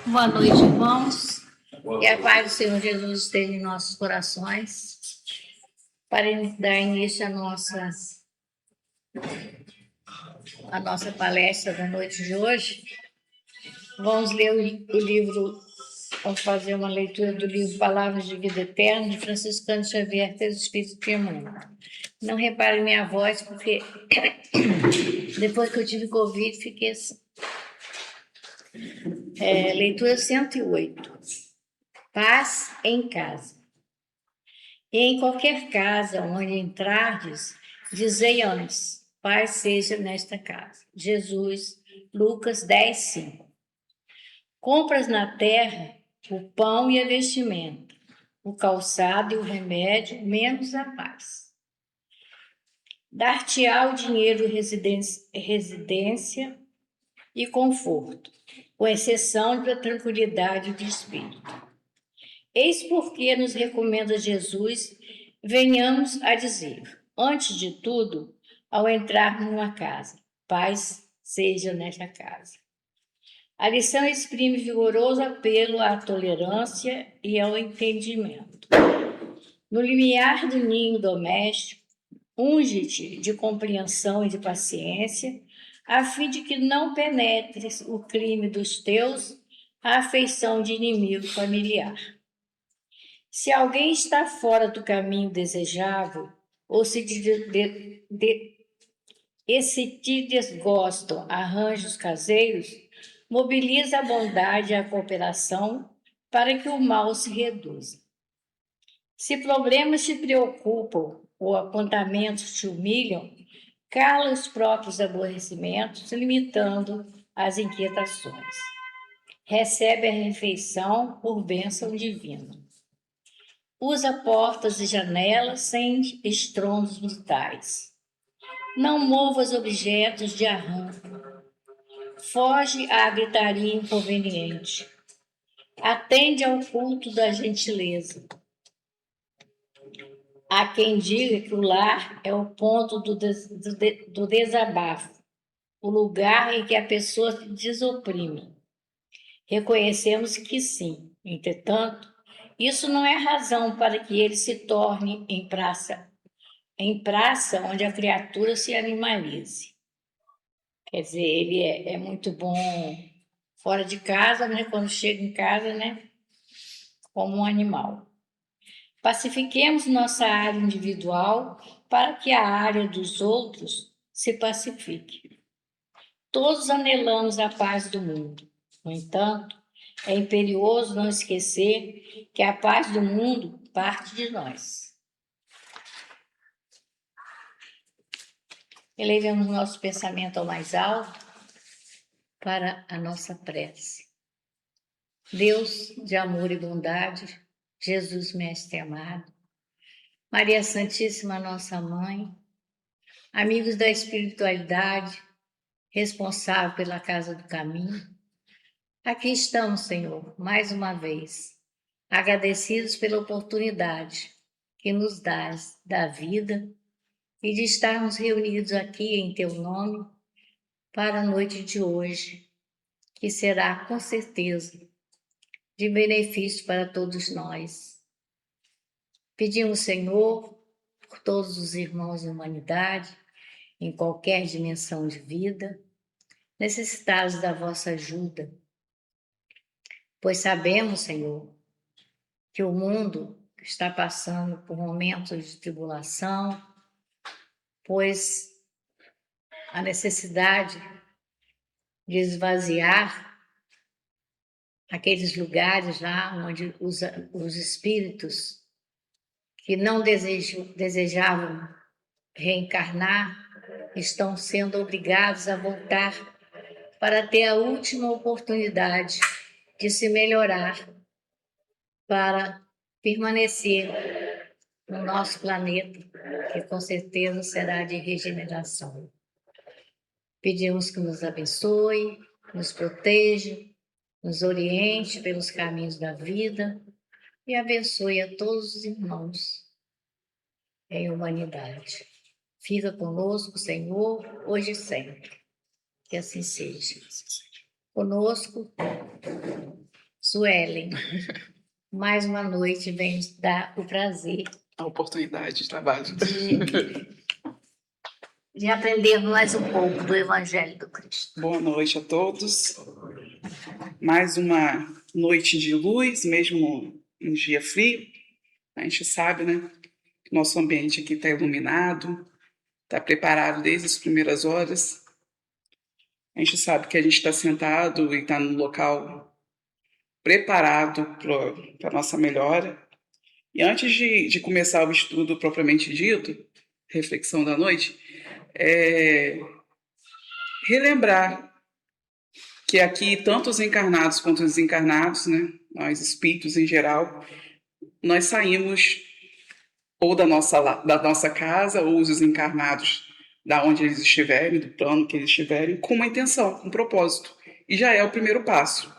Boa noite, irmãos. Que a paz do Senhor Jesus esteja em nossos corações. Para dar início à nossa palestra da noite de hoje, vamos ler o livro, vamos fazer uma leitura do livro Palavras de Vida Eterna, de Franciscano Xavier, pelo Espírito de Emmanuel. Não reparem minha voz, porque depois que eu tive Covid, fiquei assim. Leitura 108. Paz em casa. E em qualquer casa onde entrardes, dizei antes, paz seja nesta casa. Jesus, Lucas 10, 5. Compras na terra o pão e a vestimenta, o calçado e o remédio, menos a paz. Dar-te-á o dinheiro, residência e conforto, com exceção da tranquilidade de espírito. Eis porque nos recomenda Jesus, venhamos a dizer, antes de tudo, ao entrar numa casa, paz seja nesta casa. A lição exprime vigoroso apelo à tolerância e ao entendimento. No limiar do ninho doméstico, unge-te de compreensão e de paciência, a fim de que não penetres o crime dos teus, a afeição de inimigo familiar. Se alguém está fora do caminho desejável, ou se te desgostam arranjos caseiros, mobiliza a bondade e a cooperação para que o mal se reduza. Se problemas te preocupam ou apontamentos te humilham, cala os próprios aborrecimentos, limitando as inquietações. Recebe a refeição por bênção divina. Usa portas e janelas sem estrondos brutais. Não movas objetos de arranco. Foge à gritaria inconveniente. Atende ao culto da gentileza. Há quem diga que o lar é o ponto do desabafo, o lugar em que a pessoa se desoprime. Reconhecemos que sim, entretanto, isso não é razão para que ele se torne em praça onde a criatura se animalize. Quer dizer, ele é muito bom fora de casa, né? Quando chega em casa, né? Como um animal. Pacifiquemos nossa área individual para que a área dos outros se pacifique. Todos anelamos a paz do mundo. No entanto, é imperioso não esquecer que a paz do mundo parte de nós. Elevemos nosso pensamento ao mais alto para a nossa prece. Deus de amor e bondade, Jesus Mestre amado, Maria Santíssima, nossa Mãe, amigos da espiritualidade, responsável pela Casa do Caminho, aqui estamos, Senhor, mais uma vez, agradecidos pela oportunidade que nos dás da vida e de estarmos reunidos aqui em Teu nome para a noite de hoje, que será com certeza de benefício para todos nós. Pedimos, Senhor, por todos os irmãos da humanidade, em qualquer dimensão de vida, necessitados da vossa ajuda, pois sabemos, Senhor, que o mundo está passando por momentos de tribulação, pois a necessidade de esvaziar aqueles lugares lá onde os espíritos que não desejavam reencarnar estão sendo obrigados a voltar para ter a última oportunidade de se melhorar, para permanecer no nosso planeta, que com certeza será de regeneração. Pedimos que nos abençoe, nos proteja, nos oriente pelos caminhos da vida e abençoe a todos os irmãos em humanidade. Fica conosco, Senhor, hoje e sempre. Que assim seja. conosco, Suelen. Mais uma noite vem nos dar o prazer. A oportunidade de trabalho. De aprender mais um pouco do Evangelho do Cristo. Boa noite a todos. Mais uma noite de luz, mesmo um dia frio. A gente sabe, né? Que nosso ambiente aqui está iluminado, está preparado desde as primeiras horas. A gente sabe que a gente está sentado e está num local preparado para a nossa melhora. E antes de começar o estudo propriamente dito, reflexão da noite, relembrar que aqui, tanto os encarnados quanto os desencarnados, né, nós espíritos em geral, nós saímos ou da nossa casa, ou os desencarnados da onde eles estiverem, do plano que eles estiverem, com uma intenção, com um propósito. E já é o primeiro passo.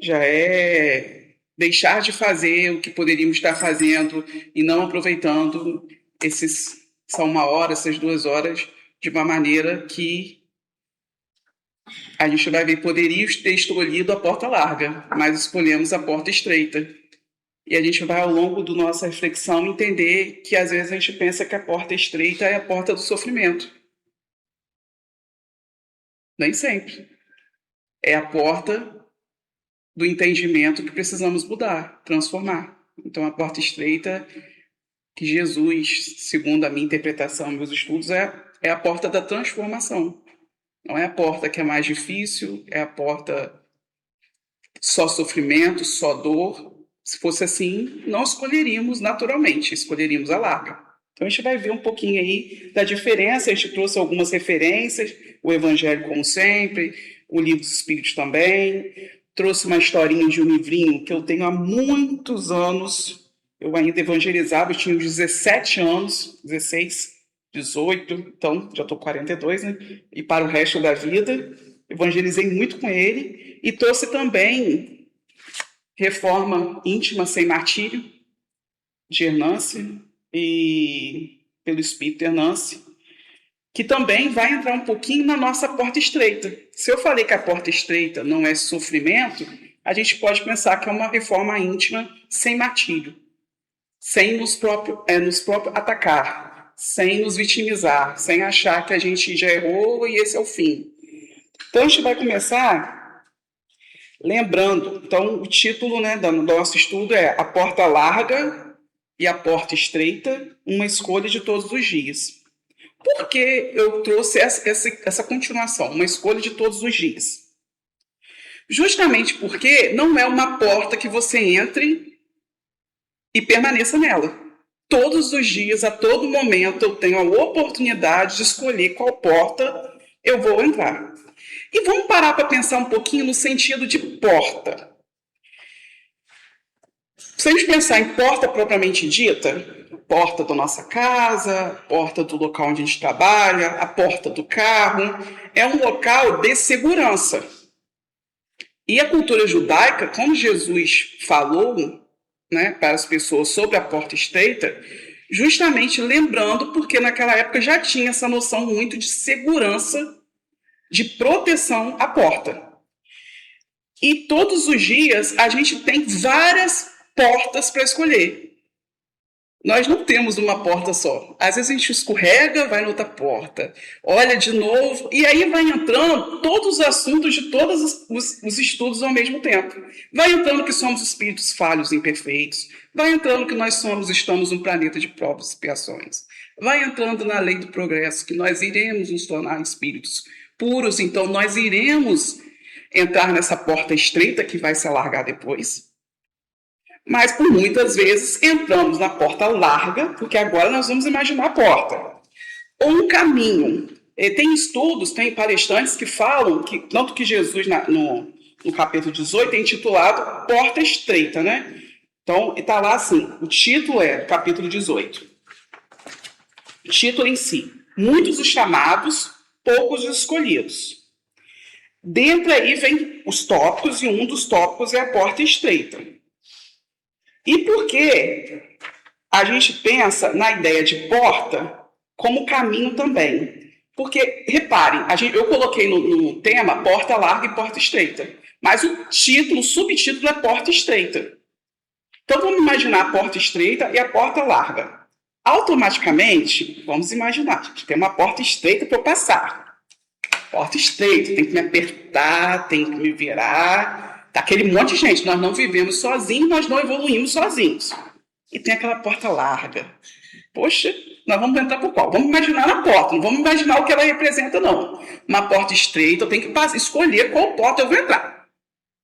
Já é deixar de fazer o que poderíamos estar fazendo e não aproveitando essa 1 hora, essas 2 horas, de uma maneira que a gente vai ver, poderíamos ter escolhido a porta larga, mas escolhemos a porta estreita. E a gente vai, ao longo da nossa reflexão, entender que às vezes a gente pensa que a porta estreita é a porta do sofrimento. Nem sempre. É a porta do entendimento que precisamos mudar, transformar. Então, a porta estreita, que Jesus, segundo a minha interpretação, meus estudos, é a porta da transformação. Não é a porta que é mais difícil, é a porta só sofrimento, só dor. Se fosse assim, não escolheríamos naturalmente, escolheríamos a larga. Então a gente vai ver um pouquinho aí da diferença. A gente trouxe algumas referências, o Evangelho como sempre, o Livro dos Espíritos também. Trouxe uma historinha de um livrinho que eu tenho há muitos anos. Eu ainda evangelizava, eu tinha uns 17 anos, 16, 18, então já estou 42, né? E para o resto da vida, evangelizei muito com ele. E trouxe também Reforma Íntima Sem Martírio, de Hernance, e pelo Espírito Hernance, que também vai entrar um pouquinho na nossa porta estreita. Se eu falei que a porta estreita não é sofrimento, a gente pode pensar que é uma reforma íntima sem martírio, sem nos próprios atacar, sem nos vitimizar, sem achar que a gente já errou e esse é o fim. Então a gente vai começar lembrando, então o título, né, do nosso estudo é A Porta Larga e a Porta Estreita, uma escolha de todos os dias. Por que eu trouxe essa continuação, uma escolha de todos os dias? Justamente porque não é uma porta que você entre e permaneça nela. Todos os dias, a todo momento, eu tenho a oportunidade de escolher qual porta eu vou entrar. E vamos parar para pensar um pouquinho no sentido de porta. Se a gente pensar em porta propriamente dita, porta da nossa casa, porta do local onde a gente trabalha, a porta do carro, é um local de segurança. E a cultura judaica, como Jesus falou, né, para as pessoas sobre a porta estreita, justamente lembrando, porque naquela época já tinha essa noção muito de segurança, de proteção à porta. E todos os dias a gente tem várias portas para escolher. Nós não temos uma porta só. Às vezes a gente escorrega, vai noutra porta, olha de novo, e aí vai entrando todos os assuntos de todos os estudos ao mesmo tempo. Vai entrando que somos espíritos falhos e imperfeitos, vai entrando que nós estamos num planeta de provas e expiações, vai entrando na lei do progresso, que nós iremos nos tornar espíritos puros, então nós iremos entrar nessa porta estreita que vai se alargar depois. Mas, por muitas vezes, entramos na porta larga, porque agora nós vamos imaginar a porta. Ou um caminho. Tem estudos, tem palestrantes que falam, tanto que Jesus, no capítulo 18, é intitulado Porta Estreita, né? Então, está lá assim, o título é capítulo 18. O título em si. Muitos os chamados, poucos os escolhidos. Dentro aí vem os tópicos, e um dos tópicos é a porta estreita. E por que a gente pensa na ideia de porta como caminho também? Porque, reparem, eu coloquei no tema porta larga e porta estreita, mas o subtítulo é porta estreita. Então, vamos imaginar a porta estreita e a porta larga. Automaticamente, vamos imaginar que tem uma porta estreita para eu passar. Porta estreita, tem que me apertar, tem que me virar. Tá aquele monte de gente, nós não vivemos sozinhos, nós não evoluímos sozinhos. E tem aquela porta larga. Poxa, nós vamos entrar por qual? Vamos imaginar na porta, não vamos imaginar o que ela representa, não. Uma porta estreita, eu tenho que escolher qual porta eu vou entrar.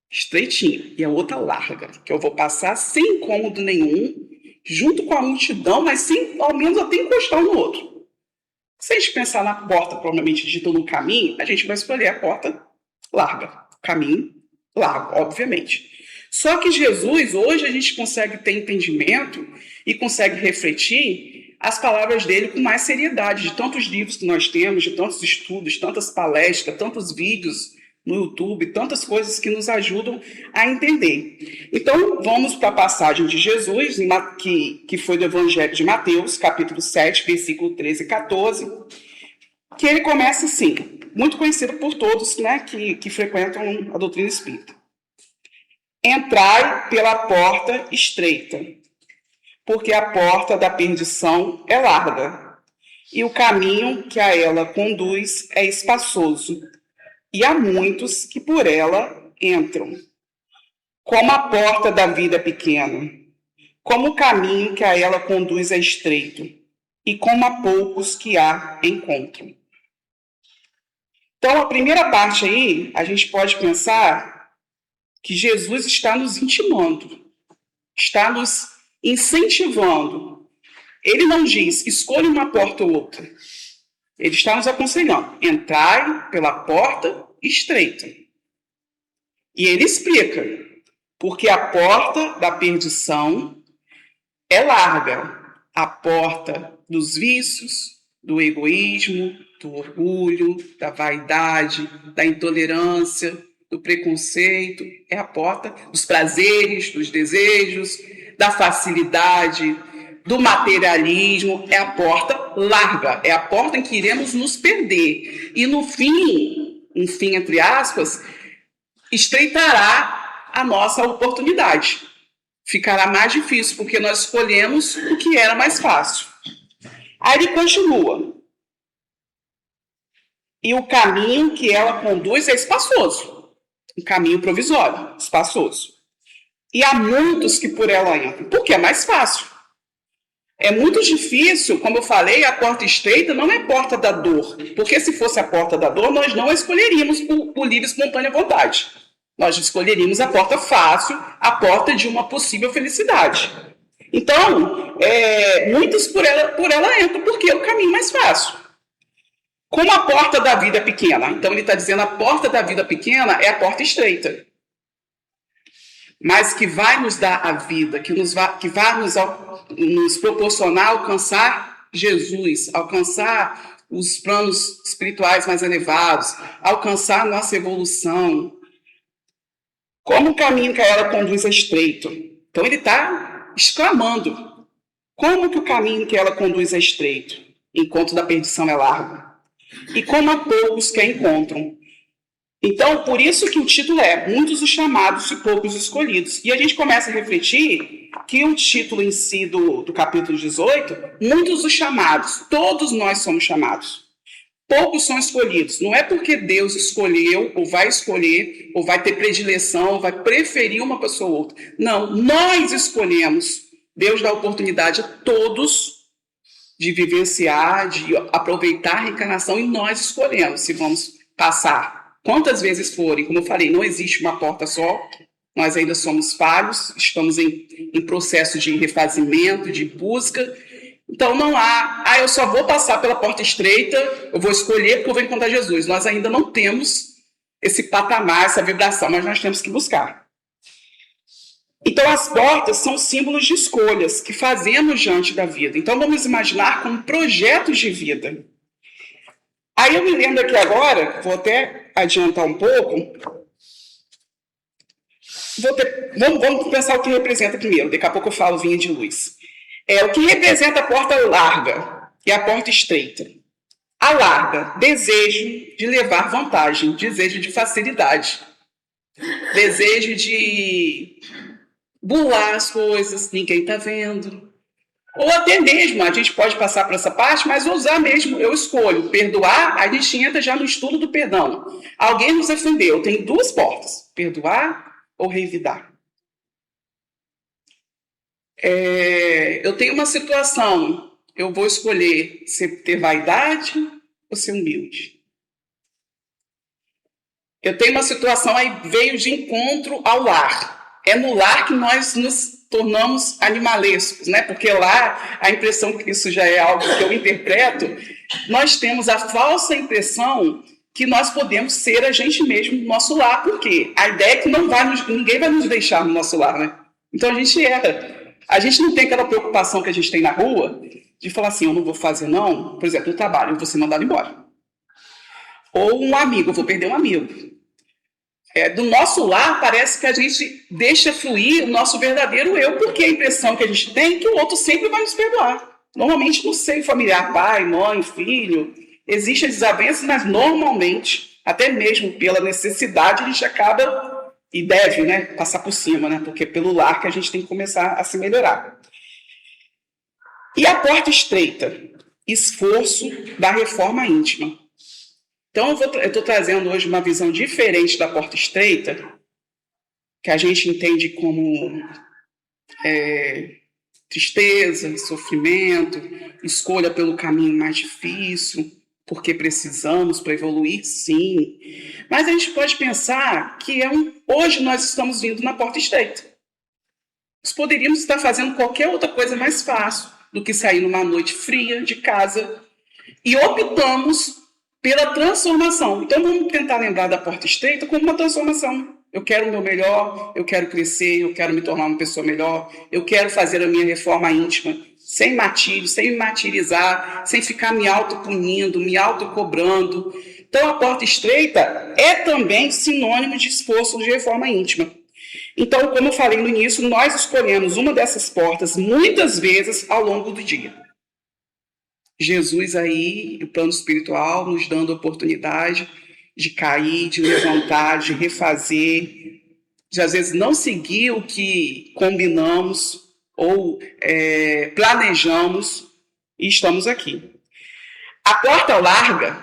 Estreitinha. E a outra larga, que eu vou passar sem incômodo nenhum, junto com a multidão, mas sem, ao menos até encostar um no outro. Se a gente pensar na porta, provavelmente dita no caminho, a gente vai escolher a porta larga. Caminho largo, obviamente. Só que Jesus, hoje a gente consegue ter entendimento e consegue refletir as palavras dele com mais seriedade, de tantos livros que nós temos, de tantos estudos, tantas palestras, tantos vídeos no YouTube, tantas coisas que nos ajudam a entender. Então, vamos para a passagem de Jesus, que foi do Evangelho de Mateus, capítulo 7, versículo 13 e 14, que ele começa assim, muito conhecido por todos, né, que frequentam a doutrina espírita. Entrai pela porta estreita, porque a porta da perdição é larga, e o caminho que a ela conduz é espaçoso, e há muitos que por ela entram. Como a porta da vida é pequena, como o caminho que a ela conduz é estreito, e como há poucos que a encontram. Então, a primeira parte aí, a gente pode pensar que Jesus está nos intimando, está nos incentivando. Ele não diz, escolha uma porta ou outra. Ele está nos aconselhando, entrai pela porta estreita. E ele explica, porque a porta da perdição é larga, a porta dos vícios, do egoísmo, do orgulho, da vaidade, da intolerância, do preconceito, é a porta dos prazeres, dos desejos, da facilidade, do materialismo, é a porta larga, é a porta em que iremos nos perder. E no fim, um fim entre aspas, estreitará a nossa oportunidade. Ficará mais difícil, porque nós escolhemos o que era mais fácil. Aí ele continua. E o caminho que ela conduz é espaçoso. Um caminho provisório, espaçoso. E há muitos que por ela entram, porque é mais fácil. É muito difícil, como eu falei, a porta estreita não é porta da dor, porque se fosse a porta da dor, nós não a escolheríamos por livre e espontânea vontade. Nós escolheríamos a porta fácil, a porta de uma possível felicidade. Então, muitos por ela entram, porque é o caminho mais fácil. Como a porta da vida é pequena, então ele está dizendo a porta da vida pequena é a porta estreita. Mas que vai nos dar a vida, que vai nos proporcionar alcançar Jesus, alcançar os planos espirituais mais elevados, alcançar nossa evolução. Como o caminho que ela conduz é estreito. Então ele está exclamando, como que o caminho que ela conduz é estreito, enquanto da perdição é largo? E como há poucos que a encontram. Então, por isso que o título é Muitos os chamados e poucos os escolhidos. E a gente começa a refletir que o título em si do capítulo 18, muitos os chamados, todos nós somos chamados. Poucos são escolhidos. Não é porque Deus escolheu, ou vai escolher, ou vai ter predileção, ou vai preferir uma pessoa ou outra. Não, nós escolhemos. Deus dá oportunidade a todos de vivenciar, de aproveitar a reencarnação, e nós escolhemos se vamos passar. Quantas vezes forem, como eu falei, não existe uma porta só, nós ainda somos falhos, estamos em processo de refazimento, de busca. Então não há, eu só vou passar pela porta estreita, eu vou escolher porque eu vou encontrar Jesus. Nós ainda não temos esse patamar, essa vibração, mas nós temos que buscar. Então as portas são símbolos de escolhas que fazemos diante da vida. Então vamos imaginar como projetos de vida. Aí eu me lembro aqui agora, vou até adiantar um pouco, vamos pensar o que representa primeiro, daqui a pouco eu falo vinha de luz. O que representa a porta larga e a porta estreita. Alarga, desejo de levar vantagem, desejo de facilidade, desejo de burlar as coisas, ninguém está vendo. Ou até mesmo, a gente pode passar por essa parte, mas usar mesmo, eu escolho perdoar, a gente entra já no estudo do perdão. Alguém nos ofendeu, tem duas portas, perdoar ou revidar. Eu tenho uma situação, eu vou escolher ter vaidade ou ser humilde. Eu tenho uma situação, aí veio de encontro ao lar. É no lar que nós nos tornamos animalescos, né? Porque lá, a impressão que isso já é algo que eu interpreto, nós temos a falsa impressão que nós podemos ser a gente mesmo no nosso lar. Por quê? A ideia é que ninguém vai nos deixar no nosso lar, né? Então a gente erra. A gente não tem aquela preocupação que a gente tem na rua de falar assim, eu não vou fazer não. Por exemplo, no trabalho, eu vou ser mandado embora. Ou um amigo, eu vou perder um amigo. Do nosso lar, parece que a gente deixa fluir o nosso verdadeiro eu, porque a impressão que a gente tem é que o outro sempre vai nos perdoar. Normalmente, no seio familiar, pai, mãe, filho, existem desavenças, mas normalmente, até mesmo pela necessidade, a gente acaba e deve, né, passar por cima, né, porque é pelo lar que a gente tem que começar a se melhorar. E a porta estreita, esforço da reforma íntima. Então, eu estou trazendo hoje uma visão diferente da porta estreita, que a gente entende como tristeza, sofrimento, escolha pelo caminho mais difícil, porque precisamos para evoluir, sim. Mas a gente pode pensar que hoje nós estamos vindo na porta estreita. Nós poderíamos estar fazendo qualquer outra coisa mais fácil do que sair numa noite fria de casa e optamos pela transformação. Então, vamos tentar lembrar da porta estreita como uma transformação. Eu quero o meu melhor, eu quero crescer, eu quero me tornar uma pessoa melhor, eu quero fazer a minha reforma íntima, sem martírio, sem me martirizar, sem ficar me autopunindo, me autocobrando. Então, a porta estreita é também sinônimo de esforço de reforma íntima. Então, como eu falei no início, nós escolhemos uma dessas portas muitas vezes ao longo do dia. Jesus aí, o plano espiritual, nos dando a oportunidade de cair, de levantar, de refazer, de às vezes não seguir o que combinamos ou planejamos e estamos aqui. A porta larga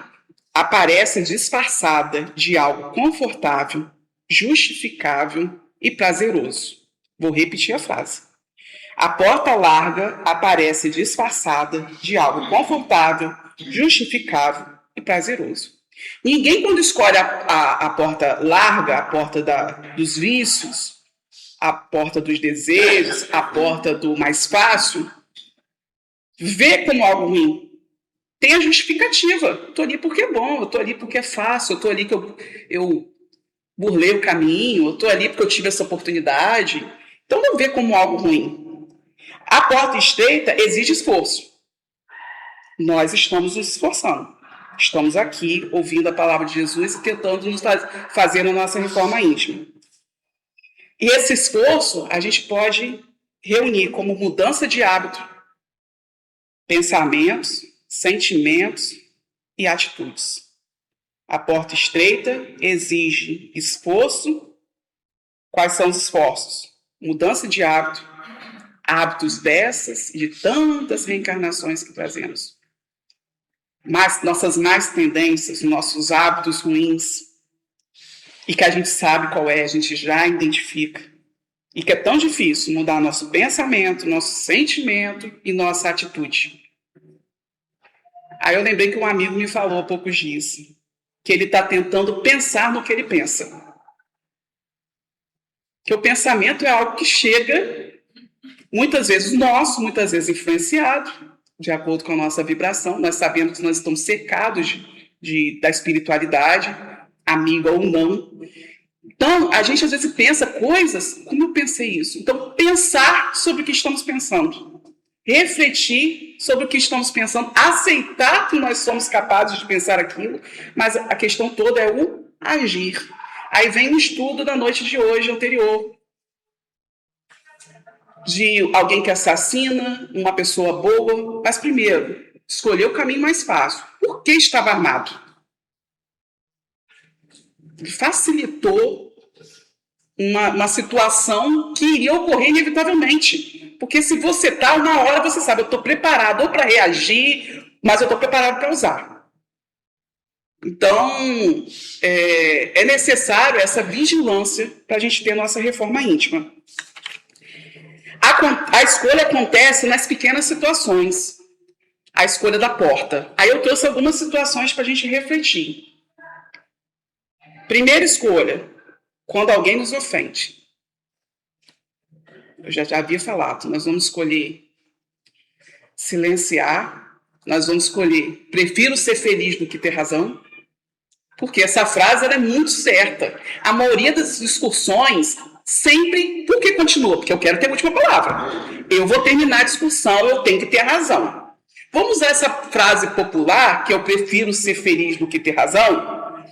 aparece disfarçada de algo confortável, justificável e prazeroso. Vou repetir a frase. A porta larga aparece disfarçada de algo confortável, justificável e prazeroso. Ninguém, quando escolhe a porta larga, a porta dos vícios, a porta dos desejos, a porta do mais fácil, vê como algo ruim. Tem a justificativa. Estou ali porque é bom, eu estou ali porque é fácil, eu estou ali que eu burlei o caminho, eu estou ali porque eu tive essa oportunidade. Então não vê como algo ruim. A porta estreita exige esforço. Nós estamos nos esforçando. Estamos aqui ouvindo a palavra de Jesus e tentando nos fazer a nossa reforma íntima. E esse esforço a gente pode reunir como mudança de hábito, pensamentos, sentimentos e atitudes. A porta estreita exige esforço. Quais são os esforços? Mudança de hábitos dessas e de tantas reencarnações que trazemos. Mas nossas más tendências, nossos hábitos ruins, e que a gente sabe qual é, a gente já identifica. E que é tão difícil mudar nosso pensamento, nosso sentimento e nossa atitude. Aí eu lembrei que um amigo me falou há poucos dias que ele está tentando pensar no que ele pensa. Que o pensamento é algo que chega, muitas vezes nosso, muitas vezes influenciado, de acordo com a nossa vibração. Nós sabemos que nós estamos cercados da espiritualidade, amiga ou não. Então, a gente às vezes pensa coisas, como eu pensei isso? Então, pensar sobre o que estamos pensando. Refletir sobre o que estamos pensando, aceitar que nós somos capazes de pensar aquilo, mas a questão toda é o agir. Aí vem o estudo da noite de hoje, anterior, de alguém que assassina, uma pessoa boa. Mas primeiro, escolheu o caminho mais fácil. Por que estava armado? Facilitou uma situação que iria ocorrer inevitavelmente. Porque se você está, uma hora você sabe, eu estou preparado ou para reagir, mas eu estou preparado para usar. Então, é necessário essa vigilância para a gente ter a nossa reforma íntima. A escolha acontece nas pequenas situações. A escolha da porta. Aí eu trouxe algumas situações para a gente refletir. Primeira escolha, quando alguém nos ofende. Eu já havia falado, nós vamos escolher silenciar, nós vamos escolher prefiro ser feliz do que ter razão, porque essa frase ela é muito certa. A maioria das discussões sempre, por que continua? Porque eu quero ter a última palavra. Eu vou terminar a discussão, eu tenho que ter a razão. Vamos usar essa frase popular, que eu prefiro ser feliz do que ter razão,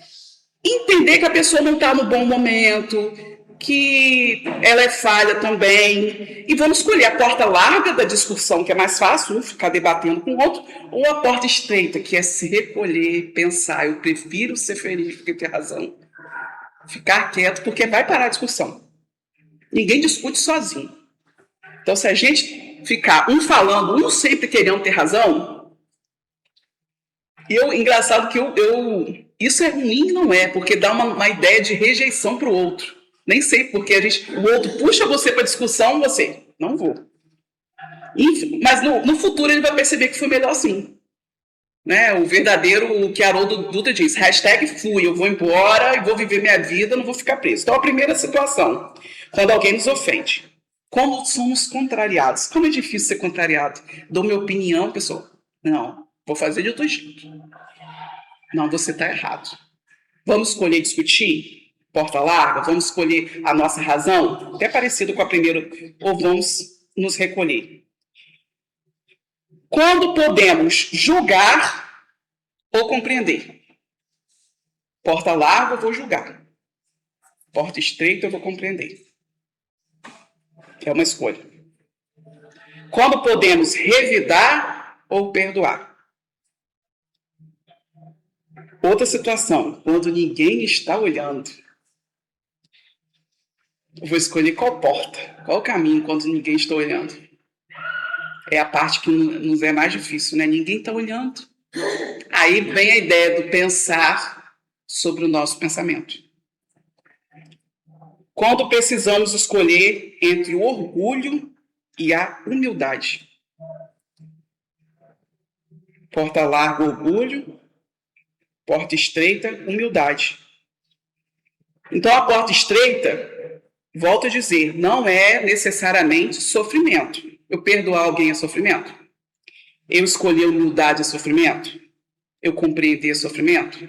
entender que a pessoa não está no bom momento, que ela é falha também, e vamos escolher a porta larga da discussão, que é mais fácil, ficar debatendo com o outro, ou a porta estreita, que é se recolher, pensar, eu prefiro ser feliz do que ter razão. Ficar quieto, porque vai parar a discussão. Ninguém discute sozinho. Então, se a gente ficar um falando, um sempre querendo ter razão, engraçado que isso é ruim, não é, porque dá uma ideia de rejeição para o outro. Nem sei porque o outro puxa você para discussão, você, não vou. Enfim, mas no futuro ele vai perceber que foi melhor assim. Né? O verdadeiro, o que Haroldo Dutra diz, #fui, eu vou embora e vou viver minha vida, não vou ficar preso. Então, a primeira situação, quando alguém nos ofende. Como somos contrariados. Como é difícil ser contrariado. Dou minha opinião, pessoal. Não, vou fazer de outro jeito. Não, você está errado. Vamos escolher discutir? Porta larga? Vamos escolher a nossa razão? Até parecido com a primeira. Ou vamos nos recolher? Quando podemos julgar ou compreender? Porta larga, eu vou julgar. Porta estreita, eu vou compreender. É uma escolha. Quando podemos revidar ou perdoar? Outra situação, quando ninguém está olhando. Eu vou escolher qual porta, qual caminho quando ninguém está olhando. É a parte que nos é mais difícil, né? Ninguém está olhando. Aí vem a ideia do pensar sobre o nosso pensamento. Quando precisamos escolher entre o orgulho e a humildade. Porta larga, orgulho. Porta estreita, humildade. Então, a porta estreita, volto a dizer, não é necessariamente sofrimento. Eu perdoar alguém é sofrimento? Eu escolher humildade é sofrimento? Eu compreender sofrimento?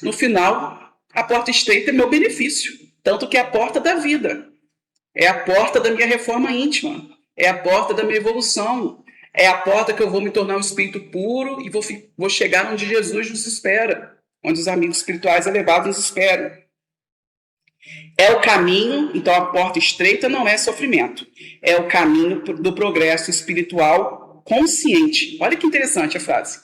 No final, a porta estreita é meu benefício. Tanto que é a porta da vida. É a porta da minha reforma íntima. É a porta da minha evolução. É a porta que eu vou me tornar um espírito puro e vou chegar onde Jesus nos espera. Onde os amigos espirituais elevados nos esperam. É o caminho, então a porta estreita não é sofrimento. É o caminho do progresso espiritual consciente. Olha que interessante a frase.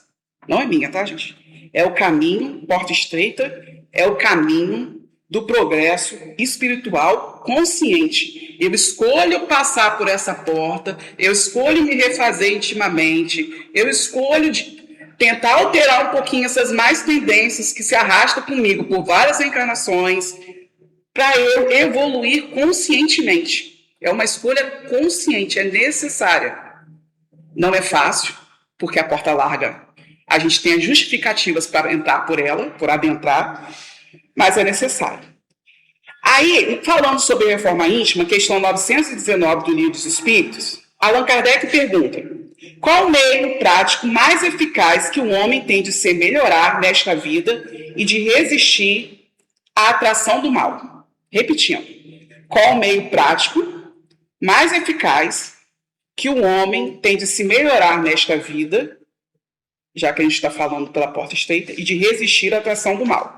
Não é minha, tá, gente? É o caminho, porta estreita, é o caminho do progresso espiritual consciente. Eu escolho passar por essa porta, eu escolho me refazer intimamente, eu escolho tentar alterar um pouquinho essas más tendências que se arrastam comigo por várias encarnações, para eu evoluir conscientemente. É uma escolha consciente, é necessária. Não é fácil, porque a porta larga, a gente tem as justificativas para entrar por ela, por adentrar, mas é necessário. Aí, falando sobre a reforma íntima, questão 919 do Livro dos Espíritos, Allan Kardec pergunta: qual o meio prático mais eficaz que o homem tem de se melhorar nesta vida e de resistir à atração do mal? Repetindo, qual o meio prático mais eficaz que o homem tem de se melhorar nesta vida, já que a gente está falando pela porta estreita, e de resistir à atração do mal?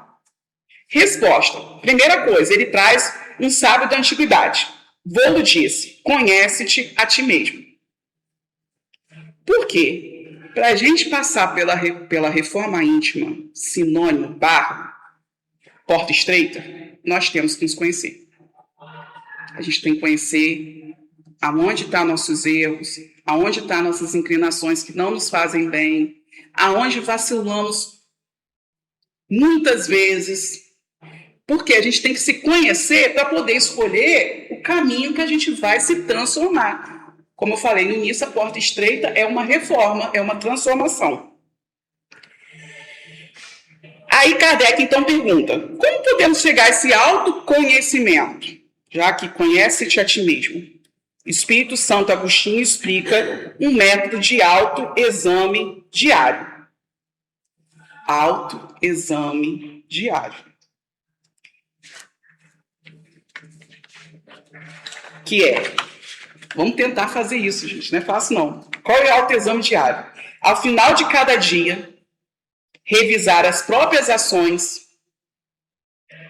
Resposta. Primeira coisa, ele traz um sábio da antiguidade. Volo disse: conhece-te a ti mesmo. Por quê? para a gente passar pela reforma íntima, sinônimo, barra, porta estreita, nós temos que nos conhecer. A gente tem que conhecer aonde estão nossos erros, aonde estão nossas inclinações que não nos fazem bem, aonde vacilamos muitas vezes, porque a gente tem que se conhecer para poder escolher o caminho que a gente vai se transformar. Como eu falei no início, a porta estreita é uma reforma, é uma transformação. Aí Kardec então pergunta, como podemos chegar a esse autoconhecimento? Já que conhece-te a ti mesmo. Espírito Santo Agostinho explica um método de autoexame diário. Autoexame diário. Que é, vamos tentar fazer isso, gente, não é fácil não. Qual é o autoexame diário? Ao final de cada dia, revisar as próprias ações,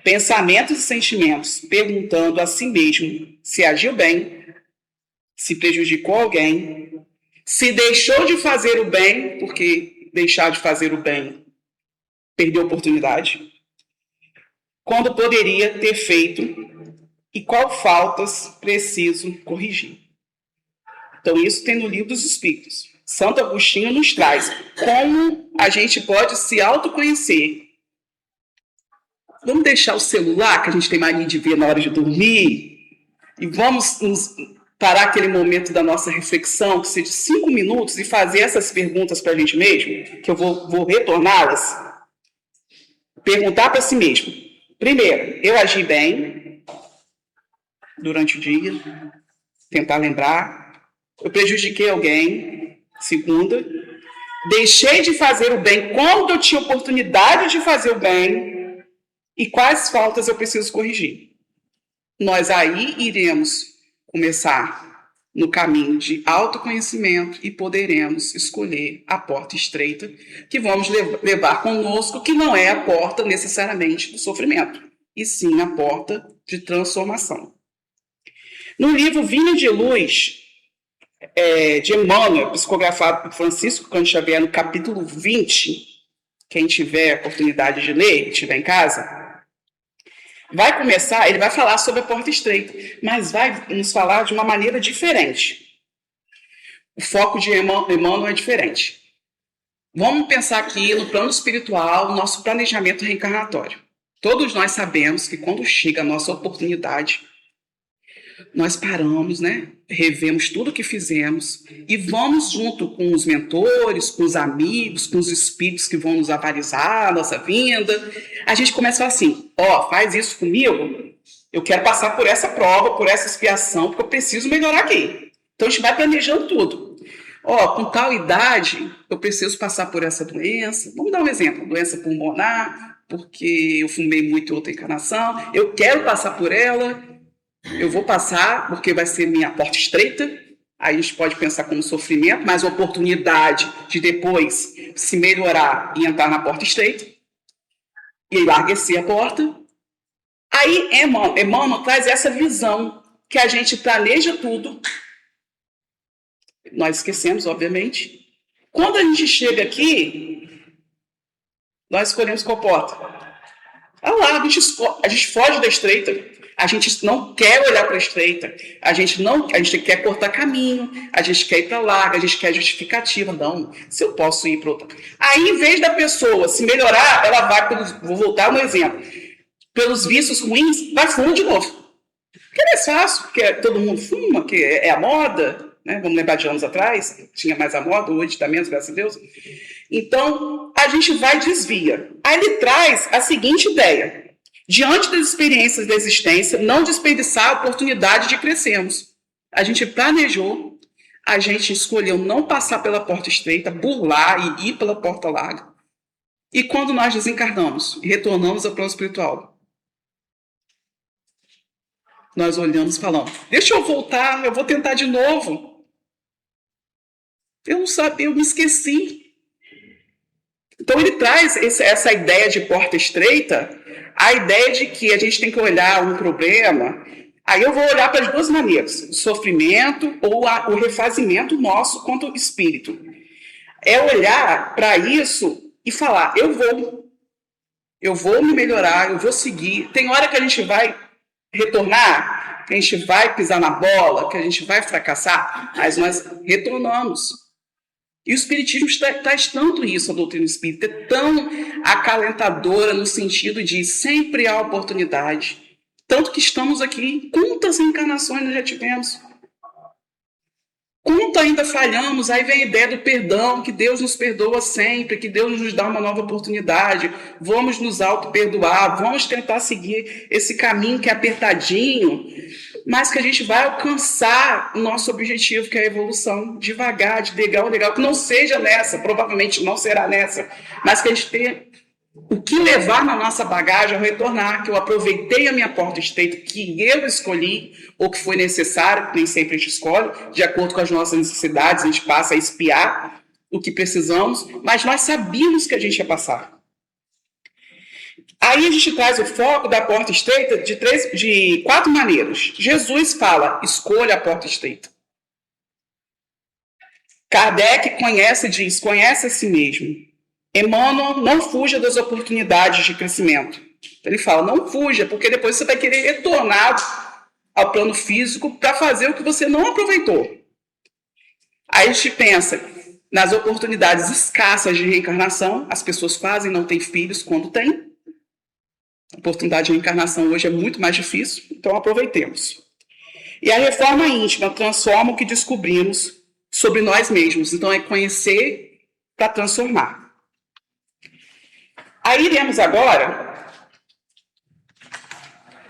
pensamentos e sentimentos, perguntando a si mesmo se agiu bem, se prejudicou alguém, se deixou de fazer o bem, porque deixar de fazer o bem perdeu a oportunidade, quando poderia ter feito e qual faltas preciso corrigir. Então, isso tem no Livro dos Espíritos. Santo Agostinho nos traz como a gente pode se autoconhecer. Vamos deixar o celular, que a gente tem mania de ver na hora de dormir, e vamos parar aquele momento da nossa reflexão, que seja de 5 minutos, e fazer essas perguntas para a gente mesmo, que eu vou retorná-las. Perguntar para si mesmo. Primeiro, eu agi bem durante o dia, tentar lembrar. Eu prejudiquei alguém. Segunda, deixei de fazer o bem quando eu tinha oportunidade de fazer o bem e quais faltas eu preciso corrigir. Nós aí iremos começar no caminho de autoconhecimento e poderemos escolher a porta estreita que vamos levar conosco, que não é a porta necessariamente do sofrimento, e sim a porta de transformação. No livro Vinho de Luz, de Emmanuel, psicografado por Francisco Cândido Xavier, no capítulo 20, quem tiver a oportunidade de ler, estiver em casa, vai começar, ele vai falar sobre a porta estreita, mas vai nos falar de uma maneira diferente. O foco de Emmanuel é diferente. Vamos pensar aqui no plano espiritual, nosso planejamento reencarnatório. Todos nós sabemos que quando chega a nossa oportunidade, nós paramos, né? Revemos tudo o que fizemos e vamos junto com os mentores, com os amigos, com os espíritos que vão nos avalizar a nossa vinda. A gente começa a falar assim, faz isso comigo, eu quero passar por essa prova, por essa expiação, porque eu preciso melhorar aqui. Então a gente vai planejando tudo. Com tal idade, eu preciso passar por essa doença. Vamos dar um exemplo, doença pulmonar, porque eu fumei muito em outra encarnação, eu quero passar por ela. Eu vou passar, porque vai ser minha porta estreita. Aí a gente pode pensar como sofrimento, mas oportunidade de depois se melhorar e entrar na porta estreita. E enlarguecer a porta. Aí Emmanuel traz essa visão, que a gente planeja tudo. Nós esquecemos, obviamente. Quando a gente chega aqui, nós escolhemos qual porta. Lá, a gente foge da estreita. A gente não quer olhar para a estreita, a gente quer cortar caminho, a gente quer ir para larga, a gente quer justificativa. Não, se eu posso ir para outra. Aí, em vez da pessoa se melhorar, ela vai, vou voltar no exemplo, pelos vícios ruins, vai fumar de novo. Porque é mais fácil, porque todo mundo fuma, que é a moda, né? Vamos lembrar de anos atrás, tinha mais a moda, hoje está menos, graças a Deus. Então, a gente vai e desvia. Aí ele traz a seguinte ideia. Diante das experiências da existência, não desperdiçar a oportunidade de crescermos. A gente planejou, a gente escolheu não passar pela porta estreita, burlar e ir pela porta larga. E quando nós desencarnamos e retornamos ao plano espiritual, nós olhamos e falamos, deixa eu voltar, eu vou tentar de novo. Eu não sabia, eu me esqueci. Então ele traz essa ideia de porta estreita, a ideia de que a gente tem que olhar um problema, aí eu vou olhar para as duas maneiras, o sofrimento ou o refazimento nosso quanto espírito. É olhar para isso e falar, eu vou me melhorar, eu vou seguir. Tem hora que a gente vai retornar, que a gente vai pisar na bola, que a gente vai fracassar, mas nós retornamos. E o Espiritismo traz tanto isso, a doutrina espírita, é tão acalentadora no sentido de sempre há oportunidade. Tanto que estamos aqui, quantas encarnações nós já tivemos? Quanto ainda falhamos? Aí vem a ideia do perdão, que Deus nos perdoa sempre, que Deus nos dá uma nova oportunidade, vamos nos auto-perdoar, vamos tentar seguir esse caminho que é apertadinho, mas que a gente vai alcançar o nosso objetivo, que é a evolução, devagar, de degrau a degrau, que não seja nessa, provavelmente não será nessa, mas que a gente tenha o que levar na nossa bagagem ao retornar, que eu aproveitei a minha porta estreita, que eu escolhi, ou que foi necessário, que nem sempre a gente escolhe, de acordo com as nossas necessidades, a gente passa a espiar o que precisamos, mas nós sabíamos que a gente ia passar. Aí a gente traz o foco da porta estreita de 4 maneiras. Jesus fala, escolha a porta estreita. Kardec diz, conhece a si mesmo. Emmanuel, não fuja das oportunidades de crescimento. Ele fala, não fuja, porque depois você vai querer retornar ao plano físico para fazer o que você não aproveitou. Aí a gente pensa nas oportunidades escassas de reencarnação, as pessoas fazem, não têm filhos quando têm. A oportunidade de reencarnação hoje é muito mais difícil, então aproveitemos. E a reforma íntima transforma o que descobrimos sobre nós mesmos. Então é conhecer para transformar. Aí iremos agora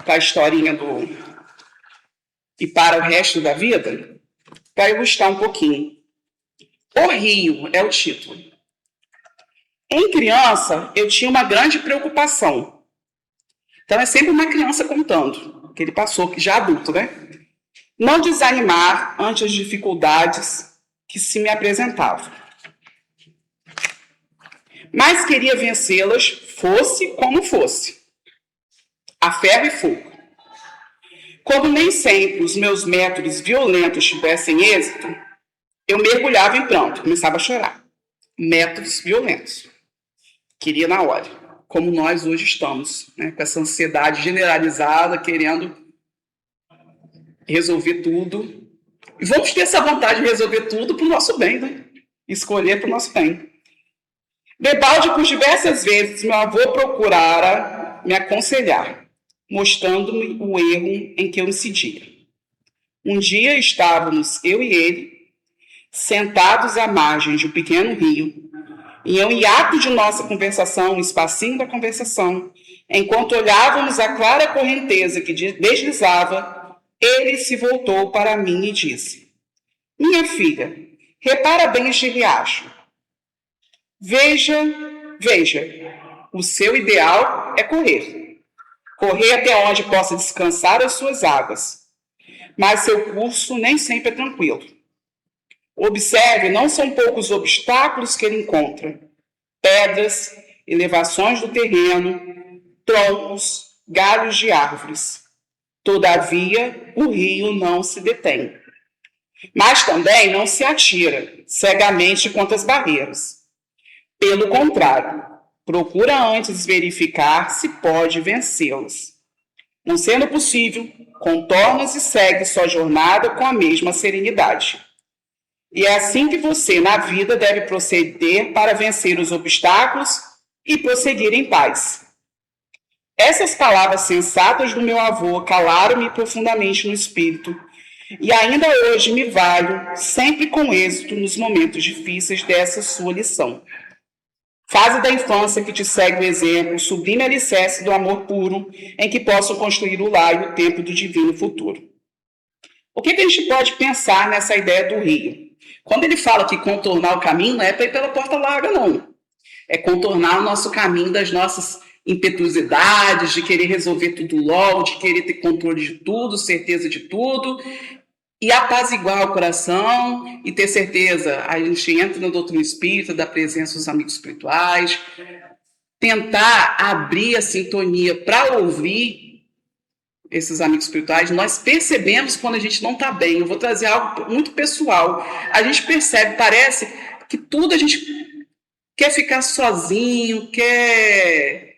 para a historinha e para o resto da vida, para ilustrar um pouquinho. O Rio é o título. Em criança, eu tinha uma grande preocupação. Então, é sempre uma criança contando, que ele passou, já adulto, né? Não desanimar ante as dificuldades que se me apresentavam. Mas queria vencê-las, fosse como fosse. A ferro e fogo. Quando nem sempre os meus métodos violentos tivessem êxito, eu mergulhava em pranto, começava a chorar. Métodos violentos. Queria na hora. Como nós hoje estamos, né, com essa ansiedade generalizada, querendo resolver tudo. E vamos ter essa vontade de resolver tudo para o nosso bem, né? Escolher para o nosso bem. Debalde, por diversas vezes, meu avô procurara me aconselhar, mostrando-me o erro em que eu incidia. Um dia estávamos, eu e ele, sentados à margem de um pequeno rio, em um hiato de nossa conversação, um espacinho da conversação, enquanto olhávamos a clara correnteza que deslizava, ele se voltou para mim e disse, minha filha, repara bem este riacho. Veja, o seu ideal é correr. Correr até onde possa descansar as suas águas. Mas seu curso nem sempre é tranquilo. Observe, não são poucos obstáculos que ele encontra. Pedras, elevações do terreno, troncos, galhos de árvores. Todavia, o rio não se detém. Mas também não se atira cegamente contra as barreiras. Pelo contrário, procura antes verificar se pode vencê-las. Não sendo possível, contorna-se e segue sua jornada com a mesma serenidade. E é assim que você, na vida, deve proceder para vencer os obstáculos e prosseguir em paz. Essas palavras sensatas do meu avô calaram-me profundamente no espírito e ainda hoje me valho, sempre com êxito, nos momentos difíceis dessa sua lição. Fase da infância que te segue o exemplo, sublime alicerce do amor puro, em que possam construir o lar e o tempo do divino futuro. O que a gente pode pensar nessa ideia do rio? Quando ele fala que contornar o caminho, não é para ir pela porta larga, não. É contornar o nosso caminho das nossas impetuosidades, de querer resolver tudo logo, de querer ter controle de tudo, certeza de tudo, e apaziguar o coração e ter certeza. A gente entra na doutrina espírita, da presença dos amigos espirituais, tentar abrir a sintonia para ouvir esses amigos espirituais. Nós percebemos quando a gente não está bem. Eu vou trazer algo muito pessoal. A gente percebe, parece que tudo a gente quer ficar sozinho, quer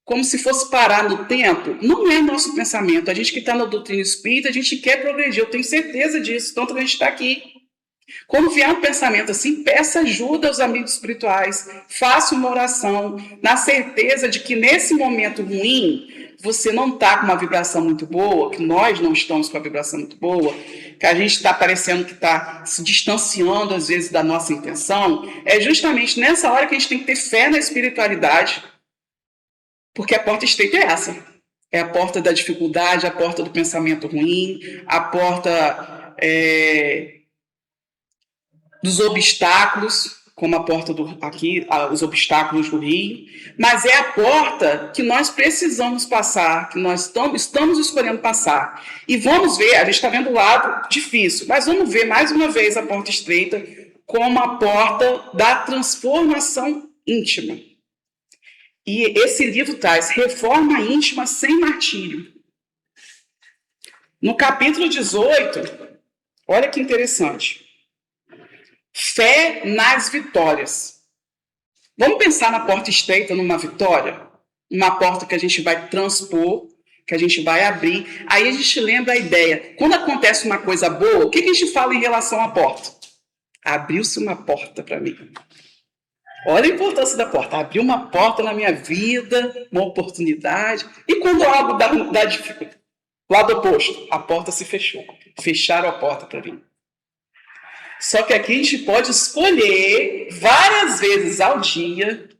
como se fosse parar no tempo. Não é nosso pensamento. A gente que está na doutrina espírita, a gente quer progredir. Eu tenho certeza disso, tanto que a gente está aqui. Quando vier um pensamento assim, peça ajuda aos amigos espirituais, faça uma oração, na certeza de que nesse momento ruim, você não está com uma vibração muito boa, que nós não estamos com a vibração muito boa, que a gente está parecendo que está se distanciando, às vezes, da nossa intenção, é justamente nessa hora que a gente tem que ter fé na espiritualidade, porque a porta estreita é essa. É a porta da dificuldade, a porta do pensamento ruim, a porta dos obstáculos, como a porta aqui, os obstáculos do rio, mas é a porta que nós precisamos passar, que nós estamos escolhendo passar. E vamos ver, a gente está vendo o lado difícil, mas vamos ver mais uma vez a porta estreita como a porta da transformação íntima. E esse livro traz Reforma Íntima Sem Martírio. No capítulo 18, olha que interessante. Fé nas vitórias. Vamos pensar na porta estreita numa vitória? Uma porta que a gente vai transpor, que a gente vai abrir. Aí a gente lembra a ideia. Quando acontece uma coisa boa, o que a gente fala em relação à porta? Abriu-se uma porta para mim. Olha a importância da porta. Abriu uma porta na minha vida, uma oportunidade. E quando algo dá dificuldade? Lado oposto, a porta se fechou. Fecharam a porta para mim. Só que aqui a gente pode escolher várias vezes ao dia,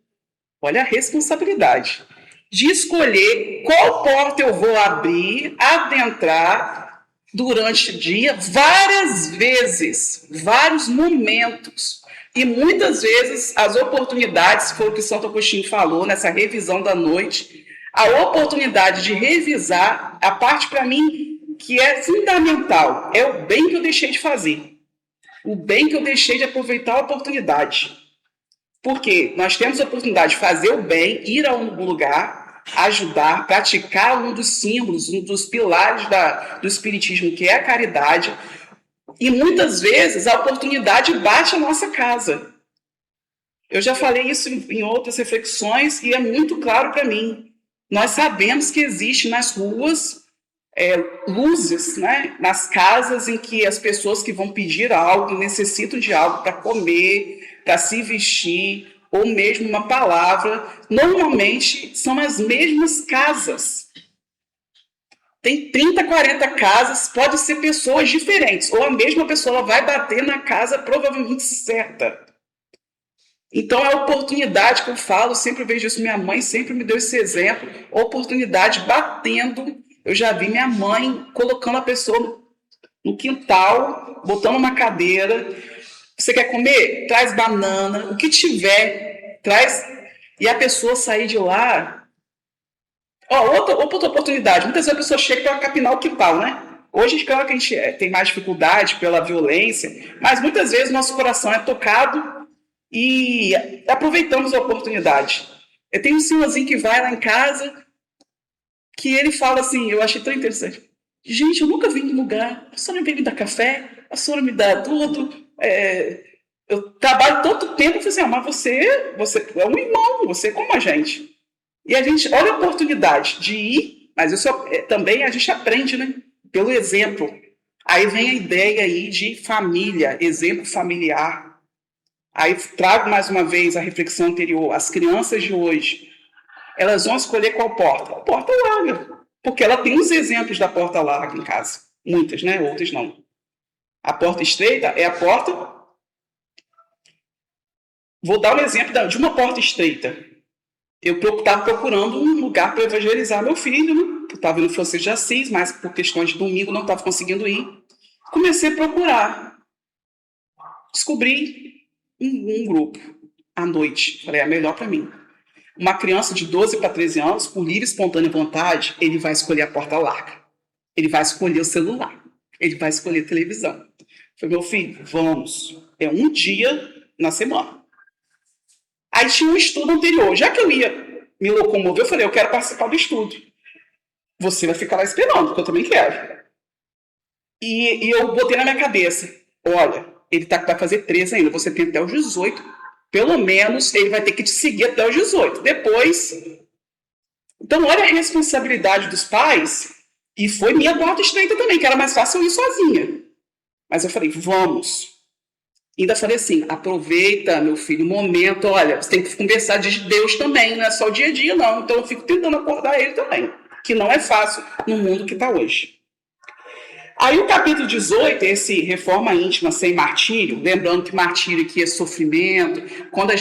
olha a responsabilidade, de escolher qual porta eu vou abrir, adentrar durante o dia, várias vezes, vários momentos. E muitas vezes as oportunidades, foi o que Santo Agostinho falou nessa revisão da noite, a oportunidade de revisar a parte para mim que é fundamental, é o bem que eu deixei de fazer. O bem que eu deixei de aproveitar a oportunidade. Porque nós temos a oportunidade de fazer o bem, ir a um lugar, ajudar, praticar um dos símbolos, um dos pilares do Espiritismo, que é a caridade. E muitas vezes a oportunidade bate a nossa casa. Eu já falei isso em outras reflexões e é muito claro para mim. Nós sabemos que existe nas ruas luzes, né, nas casas em que as pessoas que vão pedir algo, necessitam de algo para comer, para se vestir, ou mesmo uma palavra, normalmente são as mesmas casas. Tem 30, 40 casas, pode ser pessoas diferentes, ou a mesma pessoa vai bater na casa provavelmente certa. Então, é a oportunidade que eu falo, sempre vejo isso, minha mãe sempre me deu esse exemplo, oportunidade batendo. Eu já vi minha mãe colocando a pessoa no quintal, botando uma cadeira. Você quer comer? Traz banana, o que tiver, traz. E a pessoa sair de lá. Outra oportunidade. Muitas vezes a pessoa chega para capinar o quintal, né? Hoje, claro que a gente tem mais dificuldade pela violência, mas muitas vezes nosso coração é tocado e aproveitamos a oportunidade. Eu tenho um senhorzinho que vai lá em casa, que ele fala assim, eu achei tão interessante. Gente, eu nunca vim num lugar, a senhora vem me dar café, a senhora me dá tudo, eu trabalho tanto tempo, eu falei assim, mas você é um irmão, você é como a gente. E a gente, olha a oportunidade de ir, mas isso também a gente aprende, né? Pelo exemplo. Aí vem a ideia aí de família, exemplo familiar. Aí trago mais uma vez a reflexão anterior, as crianças de hoje, elas vão escolher qual porta? A porta larga. Porque ela tem os exemplos da porta larga em casa. Muitas, né? Outras não. A porta estreita é a porta... Vou dar um exemplo de uma porta estreita. Eu estava procurando um lugar para evangelizar meu filho, né? Eu estava indo Francisco de Assis, mas por questões de domingo não estava conseguindo ir. Comecei a procurar. Descobri um grupo à noite. Falei, é melhor para mim. Uma criança de 12 para 13 anos, por livre e espontânea vontade, ele vai escolher a porta larga. Ele vai escolher o celular. Ele vai escolher a televisão. Falei, meu filho, vamos. É um dia na semana. Aí tinha um estudo anterior. Já que eu ia me locomover, eu falei, eu quero participar do estudo. Você vai ficar lá esperando, porque eu também quero. E eu botei na minha cabeça, olha, ele vai fazer 13 ainda, você tem até os 18. Pelo menos ele vai ter que te seguir até os 18. Depois... Então, olha a responsabilidade dos pais. E foi minha porta estreita também, que era mais fácil eu ir sozinha. Mas eu falei, vamos. Ainda falei assim, aproveita, meu filho, o momento, olha, você tem que conversar de Deus também, não é só o dia a dia, não. Então eu fico tentando acordar ele também, que não é fácil no mundo que está hoje. Aí o capítulo 18, esse reforma íntima sem martírio, lembrando que martírio aqui é sofrimento.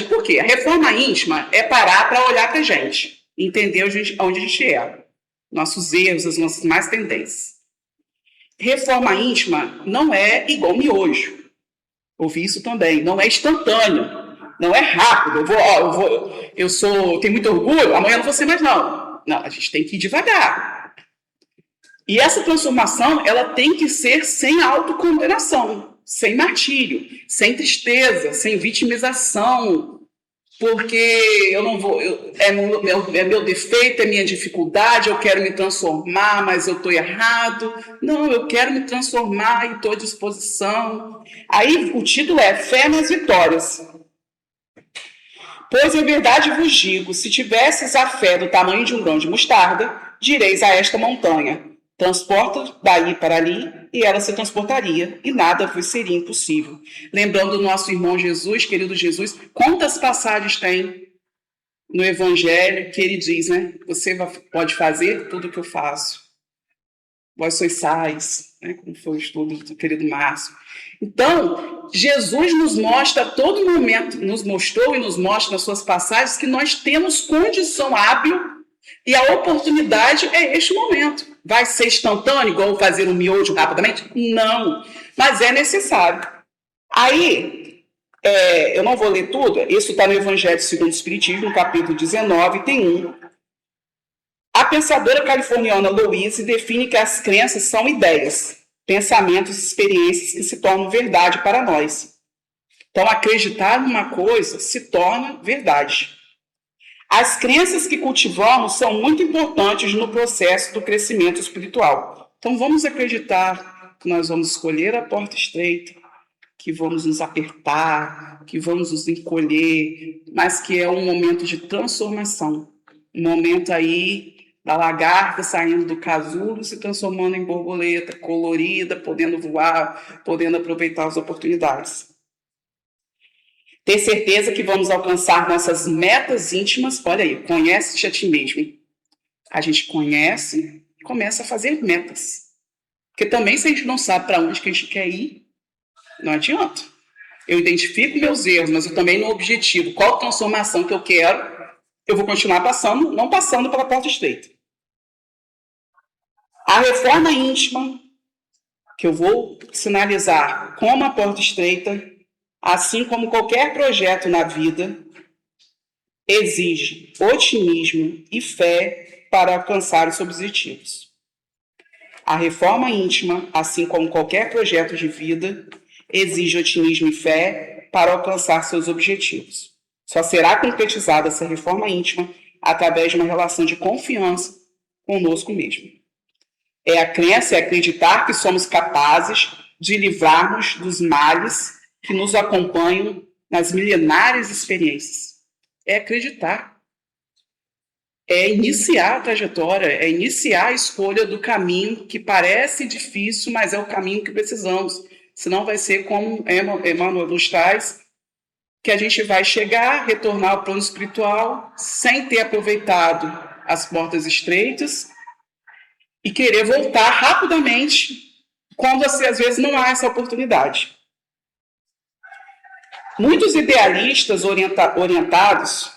Por quê? A reforma íntima é parar para olhar para a gente, entender onde a gente é, nossos erros, as nossas más tendências. Reforma íntima não é igual miojo. Ouvi isso também. Não é instantâneo. Não é rápido. Eu tenho muito orgulho, amanhã não vou ser mais não. Não, a gente tem que ir devagar. E essa transformação, ela tem que ser sem autocondenação, sem martírio, sem tristeza, sem vitimização, porque eu não vou, é meu defeito, é minha dificuldade, eu quero me transformar, mas eu estou errado. Não, eu quero me transformar e estou à disposição. Aí o título é Fé nas Vitórias. Pois em verdade vos digo, se tivesses a fé do tamanho de um grão de mostarda, direis a esta montanha, transporta daí para ali, e ela se transportaria, e nada vos seria impossível. Lembrando do nosso irmão Jesus, querido Jesus, quantas passagens tem no Evangelho que ele diz, né? Você pode fazer tudo o que eu faço. Vós sois sais, né? Como foi o estudo do querido Márcio. Então, Jesus nos mostra a todo momento, nos mostrou e nos mostra nas suas passagens que nós temos condição hábil e a oportunidade é este momento. Vai ser instantâneo, igual fazer um miojo rapidamente? Não, mas é necessário. Aí, eu não vou ler tudo, isso está no Evangelho segundo o Espiritismo, no capítulo 19, tem um. A pensadora californiana Louise define que as crenças são ideias, pensamentos e experiências que se tornam verdade para nós. Então, acreditar numa coisa se torna verdade. As crenças que cultivamos são muito importantes no processo do crescimento espiritual. Então, vamos acreditar que nós vamos escolher a porta estreita, que vamos nos apertar, que vamos nos encolher, mas que é um momento de transformação. Um momento aí da lagarta saindo do casulo, se transformando em borboleta colorida, podendo voar, podendo aproveitar as oportunidades. Ter certeza que vamos alcançar nossas metas íntimas. Olha aí, conhece-te a ti mesmo. A gente conhece e começa a fazer metas. Porque também se a gente não sabe para onde que a gente quer ir, não adianta. Eu identifico meus erros, mas eu também no objetivo. Qual transformação que eu quero, eu vou continuar passando, não passando pela porta estreita. A reforma íntima, que eu vou sinalizar como a porta estreita, assim como qualquer projeto na vida, exige otimismo e fé para alcançar os objetivos. A reforma íntima, assim como qualquer projeto de vida, exige otimismo e fé para alcançar seus objetivos. Só será concretizada essa reforma íntima através de uma relação de confiança conosco mesmo. É a crença, é acreditar que somos capazes de livrarmos dos males que nos acompanham nas milenares experiências. É acreditar. É iniciar a trajetória, é iniciar a escolha do caminho que parece difícil, mas é o caminho que precisamos. Senão vai ser como Emmanuel nos traz, que a gente vai chegar, retornar ao plano espiritual, sem ter aproveitado as portas estreitas e querer voltar rapidamente, quando às vezes não há essa oportunidade. Muitos idealistas orientados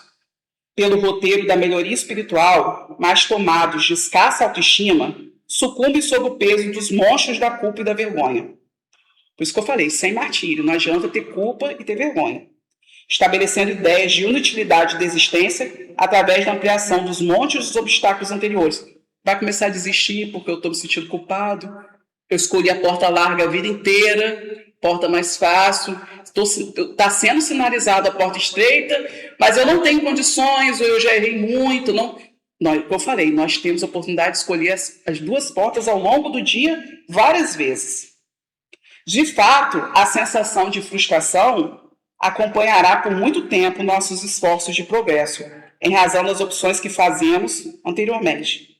pelo roteiro da melhoria espiritual, mas tomados de escassa autoestima, sucumbem sob o peso dos monstros da culpa e da vergonha. Por isso que eu falei, sem martírio, não adianta ter culpa e ter vergonha. Estabelecendo ideias de inutilidade da existência através da ampliação dos montes dos obstáculos anteriores. Vai começar a desistir porque eu estou me sentindo culpado, eu escolhi a porta larga a vida inteira, porta mais fácil, está sendo sinalizada a porta estreita, mas eu não tenho condições, ou eu já errei muito. Não, como eu falei, nós temos a oportunidade de escolher as duas portas ao longo do dia várias vezes. De fato, a sensação de frustração acompanhará por muito tempo nossos esforços de progresso, em razão das opções que fazemos anteriormente.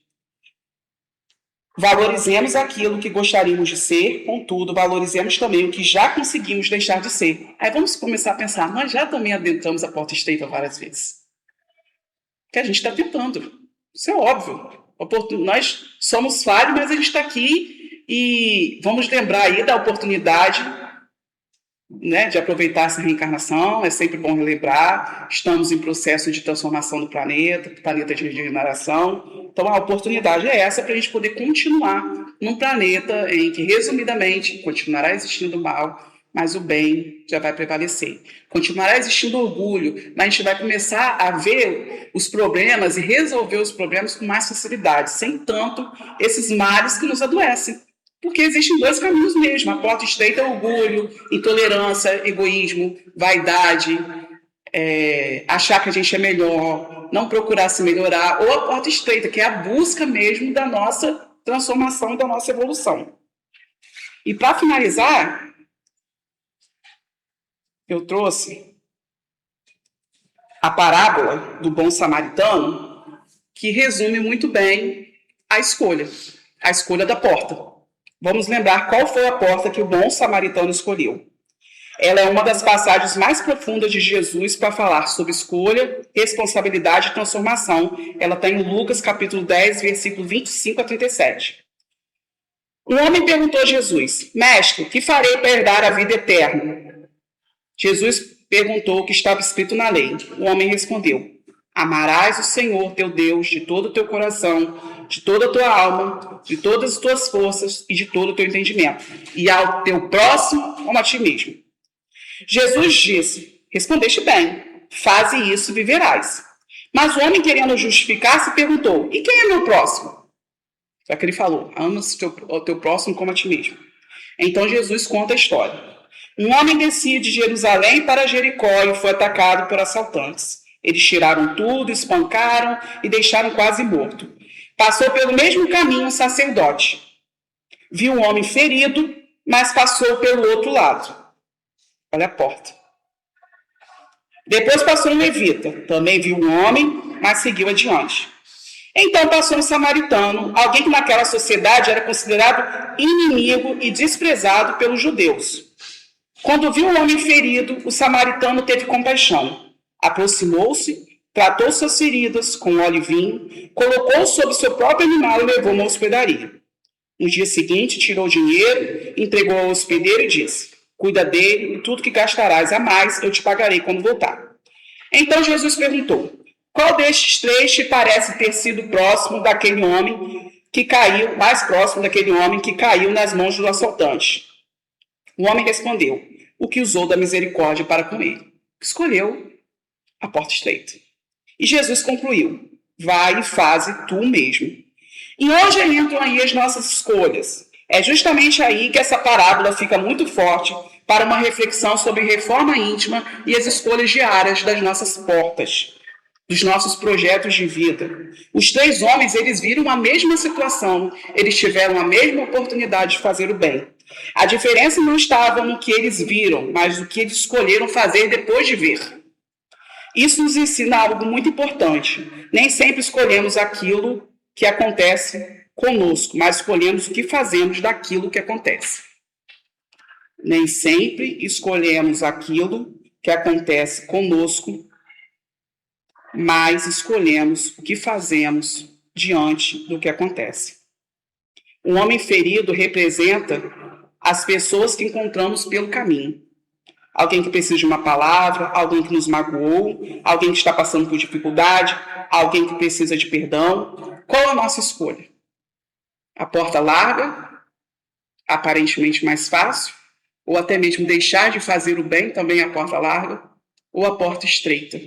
Valorizemos aquilo que gostaríamos de ser, contudo, valorizemos também o que já conseguimos deixar de ser. Aí vamos começar a pensar, nós já também adentramos a porta estreita várias vezes. Que a gente está tentando. Isso é óbvio. Nós somos falhos, mas a gente está aqui e vamos lembrar aí da oportunidade, né, de aproveitar essa reencarnação. É sempre bom relembrar. Estamos em processo de transformação do planeta de regeneração. Então, a oportunidade é essa para a gente poder continuar num planeta em que, resumidamente, continuará existindo o mal, mas o bem já vai prevalecer. Continuará existindo orgulho, mas a gente vai começar a ver os problemas e resolver os problemas com mais facilidade, sem tanto esses males que nos adoecem. Porque existem dois caminhos mesmo. A porta estreita é orgulho, intolerância, egoísmo, vaidade, achar que a gente é melhor, não procurar se melhorar, ou a porta estreita, que é a busca mesmo da nossa transformação, da nossa evolução. E para finalizar, eu trouxe a parábola do bom samaritano, que resume muito bem a escolha da porta. Vamos lembrar qual foi a porta que o bom samaritano escolheu. Ela é uma das passagens mais profundas de Jesus para falar sobre escolha, responsabilidade e transformação. Ela está em Lucas, capítulo 10, versículo 25 a 37. Um homem perguntou a Jesus: Mestre, que farei para herdar a vida eterna? Jesus perguntou o que estava escrito na lei. O homem respondeu: Amarás o Senhor teu Deus de todo o teu coração, de toda a tua alma, de todas as tuas forças e de todo o teu entendimento, e ao teu próximo como a ti mesmo. Jesus disse: Respondeste bem, faze isso e viverás. Mas o homem, querendo justificar-se, perguntou: E quem é meu próximo? Só que ele falou: Ama o teu próximo como a ti mesmo. Então Jesus conta a história. Um homem descia de Jerusalém para Jericó e foi atacado por assaltantes. Eles tiraram tudo, espancaram e deixaram quase morto. Passou pelo mesmo caminho um sacerdote. Viu um homem ferido, mas passou pelo outro lado. Olha a porta. Depois passou um levita. Também viu um homem, mas seguiu adiante. Então passou um samaritano, alguém que naquela sociedade era considerado inimigo e desprezado pelos judeus. Quando viu o homem ferido, o samaritano teve compaixão. Aproximou-se, tratou suas feridas com óleo e vinho, colocou sobre seu próprio animal e levou uma hospedaria. No dia seguinte, tirou o dinheiro, entregou ao hospedeiro e disse: Cuida dele e tudo que gastarás a mais eu te pagarei quando voltar. Então Jesus perguntou: Qual destes três te parece ter sido próximo daquele homem que caiu, mais próximo daquele homem que caiu nas mãos do assaltante? O homem respondeu: O que usou da misericórdia para com ele. Escolheu a porta estreita. E Jesus concluiu: Vai e faze tu mesmo. E hoje entram aí as nossas escolhas. É justamente aí que essa parábola fica muito forte para uma reflexão sobre reforma íntima e as escolhas diárias das nossas portas, dos nossos projetos de vida. Os três homens, eles viram a mesma situação, eles tiveram a mesma oportunidade de fazer o bem. A diferença não estava no que eles viram, mas no que eles escolheram fazer depois de ver. Isso nos ensina algo muito importante. Nem sempre escolhemos aquilo que acontece conosco, mas escolhemos o que fazemos daquilo que acontece. Nem sempre escolhemos aquilo que acontece conosco, mas escolhemos o que fazemos diante do que acontece. Um homem ferido representa as pessoas que encontramos pelo caminho. Alguém que precisa de uma palavra, alguém que nos magoou, alguém que está passando por dificuldade, alguém que precisa de perdão. Qual a nossa escolha? A porta larga, aparentemente mais fácil, ou até mesmo deixar de fazer o bem, também a porta larga, ou a porta estreita,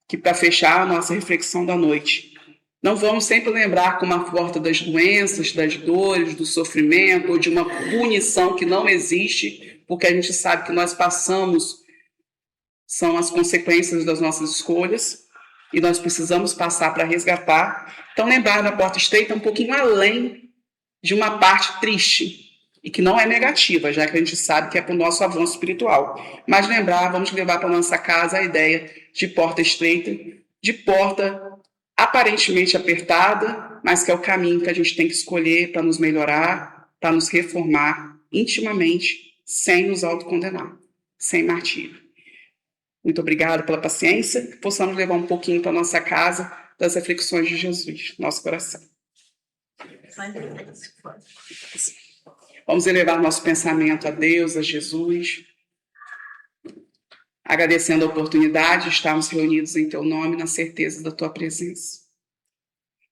que para fechar a nossa reflexão da noite, não vamos sempre lembrar como a porta das doenças, das dores, do sofrimento, ou de uma punição que não existe, porque a gente sabe que nós passamos, são as consequências das nossas escolhas, e nós precisamos passar para resgatar. Então, lembrar da porta estreita um pouquinho além de uma parte triste e que não é negativa, já que a gente sabe que é para o nosso avanço espiritual. Mas vamos levar para nossa casa a ideia de porta estreita, de porta aparentemente apertada, mas que é o caminho que a gente tem que escolher para nos melhorar, para nos reformar intimamente, sem nos autocondenar, sem martírio. Muito obrigada pela paciência, que possamos levar um pouquinho para nossa casa das reflexões de Jesus, nosso coração. Vamos elevar nosso pensamento a Deus, a Jesus, agradecendo a oportunidade de estarmos reunidos em Teu nome, na certeza da Tua presença.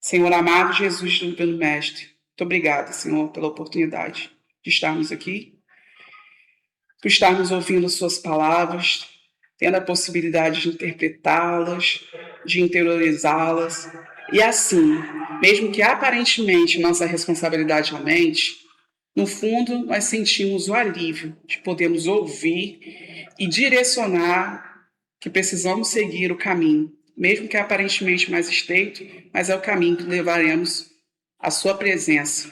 Senhor amado Jesus, Divino Mestre, muito obrigada, Senhor, pela oportunidade de estarmos aqui, por estarmos ouvindo Suas palavras, tendo a possibilidade de interpretá-las, de interiorizá-las, e assim, mesmo que aparentemente nossa responsabilidade aumente, no fundo nós sentimos o alívio de podermos ouvir e direcionar que precisamos seguir o caminho, mesmo que aparentemente mais estreito, mas é o caminho que levaremos à sua presença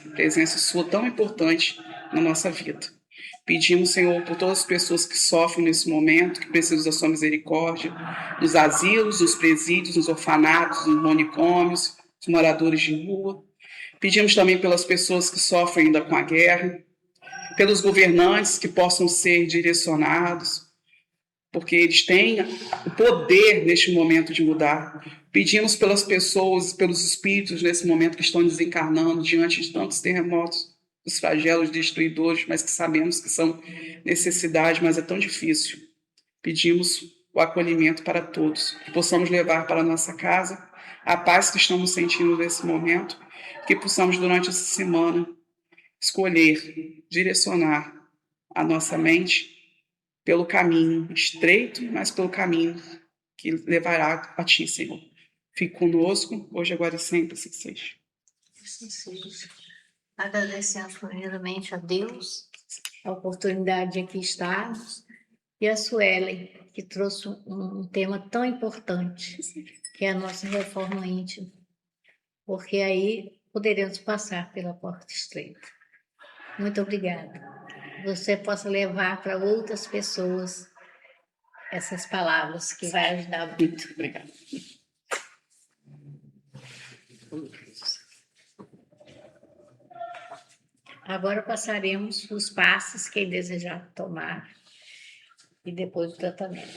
sua tão importante na nossa vida. Pedimos, Senhor, por todas as pessoas que sofrem nesse momento, que precisam da sua misericórdia, nos asilos, nos presídios, nos orfanatos, nos manicômios, os moradores de rua. Pedimos também pelas pessoas que sofrem ainda com a guerra, pelos governantes que possam ser direcionados, porque eles têm o poder neste momento de mudar. Pedimos pelas pessoas, pelos espíritos nesse momento que estão desencarnando diante de tantos terremotos, dos flagelos destruidores, mas que sabemos que são necessidade, mas é tão difícil. Pedimos o acolhimento para todos, que possamos levar para a nossa casa a paz que estamos sentindo nesse momento, que possamos durante essa semana escolher, direcionar a nossa mente pelo caminho estreito, mas pelo caminho que levará a Ti, Senhor. Fique conosco, hoje, agora e sempre, assim seja. Assim seja. Agradecemos primeiramente a Deus a oportunidade de aqui estarmos e a Suelen, que trouxe um tema tão importante, que é a nossa reforma íntima, porque aí poderemos passar pela porta estreita. Muito obrigada. Você possa levar para outras pessoas essas palavras, que vai ajudar muito. Obrigada. Agora passaremos os passos que desejar tomar e depois o tratamento.